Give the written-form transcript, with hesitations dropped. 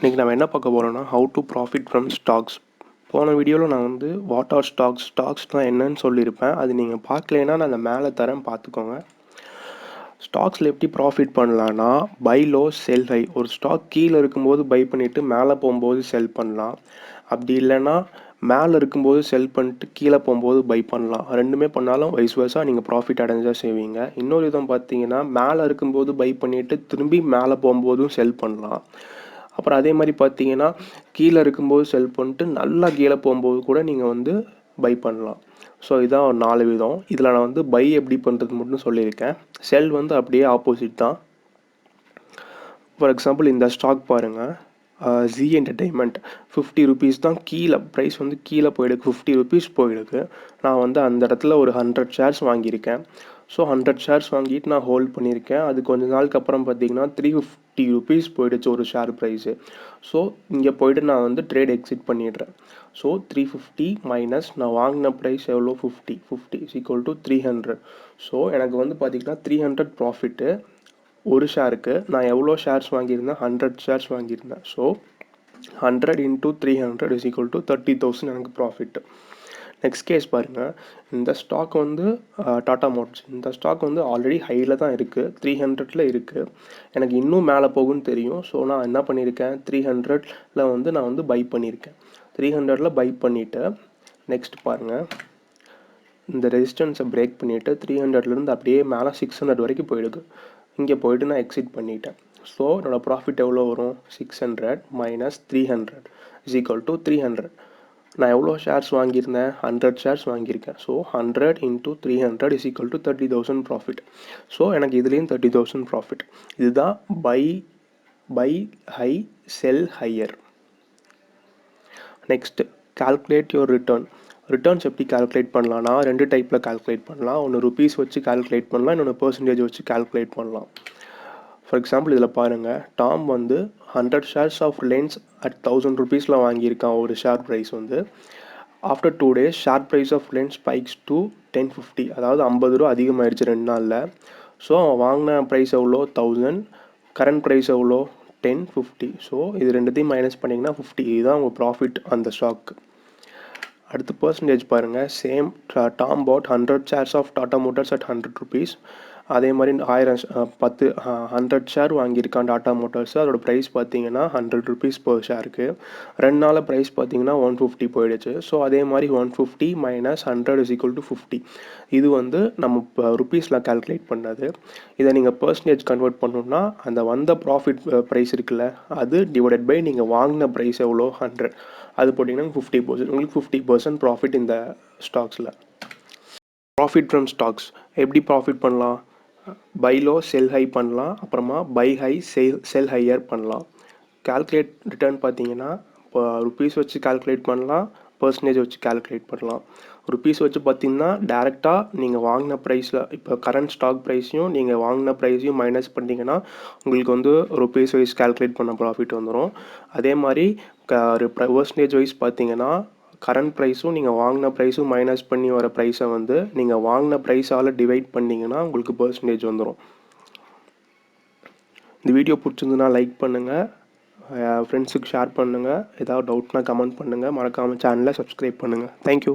இன்றைக்கி நம்ம என்ன பார்க்க போகிறோம்னா how to profit from stocks. போன வீடியோவில் நான் வந்து வாட் ஆர் ஸ்டாக்ஸ்னால் என்னன்னு சொல்லியிருப்பேன். அது நீங்கள் பார்க்கலைன்னா நான் அந்த மேலே தரேன், பார்த்துக்கோங்க. ஸ்டாக்ஸில் எப்படி ப்ராஃபிட் பண்ணலான்னா பை லோ செல் ஹை. ஒரு ஸ்டாக் கீழே இருக்கும்போது பை பண்ணிவிட்டு மேலே போகும்போது செல் பண்ணலாம். அப்படி இல்லைன்னா மேலே இருக்கும்போது செல் பண்ணிட்டு கீழே போகும்போது பை பண்ணலாம். ரெண்டுமே பண்ணாலும் வைஸ் வர்ஸாக நீங்கள் ப்ராஃபிட் அடைஞ்சா செய்வீங்க. இன்னொரு விதம் பார்த்தீங்கன்னா மேலே இருக்கும்போது பை பண்ணிவிட்டு திரும்பி மேலே போகும்போதும் செல் பண்ணலாம். அப்புறம் அதே மாதிரி பார்த்தீங்கன்னா கீழே இருக்கும்போது செல் பண்ணிட்டு நல்லா கீழே போகும்போது கூட நீங்கள் வந்து பை பண்ணலாம். ஸோ இதான் ஒரு 4 விதம். இதில் நான் வந்து பை எப்படி பண்ணுறது மட்டும் சொல்லியிருக்கேன். செல் வந்து அப்படியே ஆப்போசிட் தான். ஃபார் எக்ஸாம்பிள் இந்த ஸ்டாக் பாருங்கள், 𝗧𝗵𝗵𝗀𝗀 50 ருபீஸ் தான் கீழே ப்ரைஸ் வந்து கீழே போயிடுக்கு, 50 ருபீஸ் போயிடுக்கு. நான் வந்து அந்த இடத்துல ஒரு 100 ஷேர்ஸ் வாங்கியிருக்கேன். ஸோ 100 ஷேர்ஸ் வாங்கிட்டு நான் ஹோல்ட் பண்ணியிருக்கேன். அது கொஞ்ச நாளுக்கு அப்புறம் பார்த்தீங்கன்னா 350 ருபீஸ் போயிடுச்சு ஒரு ஷேர் ப்ரைஸு. ஸோ இங்கே போய்ட்டு நான் வந்து ட்ரேட் எக்ஸிட் பண்ணிடுறேன். ஸோ 350 மைனஸ் நான் வாங்கின ப்ரைஸ் எவ்வளோ, 50 இஸ் ஈக்குவல் டு 300. ஸோ எனக்கு வந்து பார்த்தீங்கன்னா 300 ப்ராஃபிட்டு ஒரு ஷேருக்கு. நான் எவ்வளோ ஷேர்ஸ் வாங்கியிருந்தேன், 100 ஷேர்ஸ் வாங்கியிருந்தேன். So 100 into 300 is equal to 30,000 எனக்கு ப்ராஃபிட்டு. நெக்ஸ்ட் கேஸ் பாருங்கள், இந்த ஸ்டாக் வந்து டாடா மோட்டர்ஸ். இந்த ஸ்டாக் வந்து ஆல்ரெடி ஹையில் தான் இருக்குது, 300ல் இருக்குது. எனக்கு இன்னும் மேலே போகும்னு தெரியும். ஸோ நான் என்ன பண்ணியிருக்கேன், 300ல் வந்து நான் வந்து பை பண்ணியிருக்கேன். 300ல் பை பண்ணிவிட்டு நெக்ஸ்ட் பாருங்கள், இந்த ரெசிஸ்டன்ஸை பிரேக் பண்ணிவிட்டு 300லேருந்து அப்படியே மேலே 600 வரைக்கும் போயிடுது. இங்கே போய்ட்டு நான் எக்ஸிட் பண்ணிட்டேன். ஸோ என்னோடய ப்ராஃபிட் எவ்வளோ வரும், 600 மைனஸ் 300 இஸ் ஈக்குவல் டு 300. நான் எவ்வளோ ஷேர்ஸ் வாங்கியிருந்தேன், 100 ஷேர்ஸ் வாங்கியிருக்கேன். So 100 into 300 is equal to 30,000 profit. So எனக்கு இதுலேயும் 30,000 ப்ராஃபிட். இதுதான் buy high sell higher. Next calculate your return. Returns எப்படி கால்குலேட் பண்ணலாம்னா 2 டைப்பில் கால்குலேட் பண்ணலாம். ஒன்று ருபீஸ் வச்சு கால்குலேட் பண்ணலாம், இன்னொன்று பர்சன்டேஜ் வச்சு கால்குலேட் பண்ணலாம். ஃபார் எக்ஸாம்பிள் இதில் பாருங்கள், டாம் வந்து 100 ஷேர்ஸ் ஆஃப் ரிலையன்ஸ் அட் 1000 ருபீஸில் வாங்கியிருக்கான். ஒரு ஷேர் ப்ரைஸ் வந்து after 2 days share price of Reliance spikes to 1050. அதாவது 50 ரூபா அதிகமாகிடுச்சு 2 நாளில். ஸோ அவன் வாங்கின ப்ரைஸ் எவ்வளோ, 1000. கரண்ட் ப்ரைஸ் எவ்வளோ, 1050. ஸோ இது ரெண்டுத்தையும் மைனஸ் பண்ணிங்கன்னா 50. இதுதான் உங்கள் ப்ராஃபிட் அந்த ஸ்டாக்கு. அடுத்து பர்சன்டேஜ் பாருங்கள், same Tom bought 100 shares of Tata Motors at 100 rupees. அதே மாதிரி 100 ஷேர் வாங்கியிருக்கான் டாடா மோட்டார்ஸ். அதோட ப்ரைஸ் பார்த்தீங்கன்னா 100 ருபீஸ் பர் ஷேருக்கு. 2 நாளில் ப்ரைஸ் பார்த்தீங்கன்னா 150 போயிடுச்சு. ஸோ அதே மாதிரி 150 மைனஸ் 100 இஸ் ஈக்குவல் டு 50. இது வந்து நம்ம இப்போ ருபீஸில் கால்குலேட் பண்ணது. இதை நீங்கள் பர்சன்டேஜ் கன்வெர்ட் பண்ணணும்னா அந்த வந்த ப்ராஃபிட் ப்ரைஸ் இருக்குல்ல, அது டிவைடட் பை நீங்கள் வாங்கின ப்ரைஸ் எவ்வளோ, 100, அது போட்டிங்கன்னா 50%. உங்களுக்கு 50% ப்ராஃபிட் இந்த ஸ்டாக்ஸில். ப்ராஃபிட் ஃப்ரம் ஸ்டாக்ஸ் எப்படி ப்ராஃபிட் பண்ணலாம், பை லோ செல் ஹை பண்ணலாம், அப்புறமா பை ஹை செல் ஹையர் பண்ணலாம். கால்குலேட் ரிட்டர்ன் பார்த்தீங்கன்னா இப்போ ருபீஸ் வச்சு கால்குலேட் பண்ணலாம், பர்சன்டேஜ் வச்சு கால்குலேட் பண்ணலாம். ருபீஸ் வச்சு பார்த்தீங்கன்னா டேரெக்டாக நீங்கள் வாங்கின ப்ரைஸில் இப்போ கரண்ட் ஸ்டாக் ப்ரைஸையும் நீங்கள் வாங்கின ப்ரைஸையும் மைனஸ் பண்ணிங்கன்னா உங்களுக்கு வந்து ருபீஸ் வைஸ் கால்குலேட் பண்ண ப்ராஃபிட் வந்துடும். அதே மாதிரி பர்சன்டேஜ் வைஸ் பார்த்தீங்கன்னா கரண்ட் ப்ரைஸும் நீங்கள் வாங்கின ப்ரைஸும் மைனஸ் பண்ணி வர ப்ரைஸை வந்து நீங்கள் வாங்கின ப்ரைஸால் டிவைட் பண்ணிங்கன்னா உங்களுக்கு பர்சன்டேஜ் வந்துடும். இந்த வீடியோ பிடிச்சிருந்துன்னா லைக் பண்ணுங்கள், ஃப்ரெண்ட்ஸுக்கு ஷேர் பண்ணுங்கள். ஏதாவது டவுட்னா கமெண்ட் பண்ணுங்கள். மறக்காமல் சேனலை சப்ஸ்கிரைப் பண்ணுங்கள். தேங்க்யூ.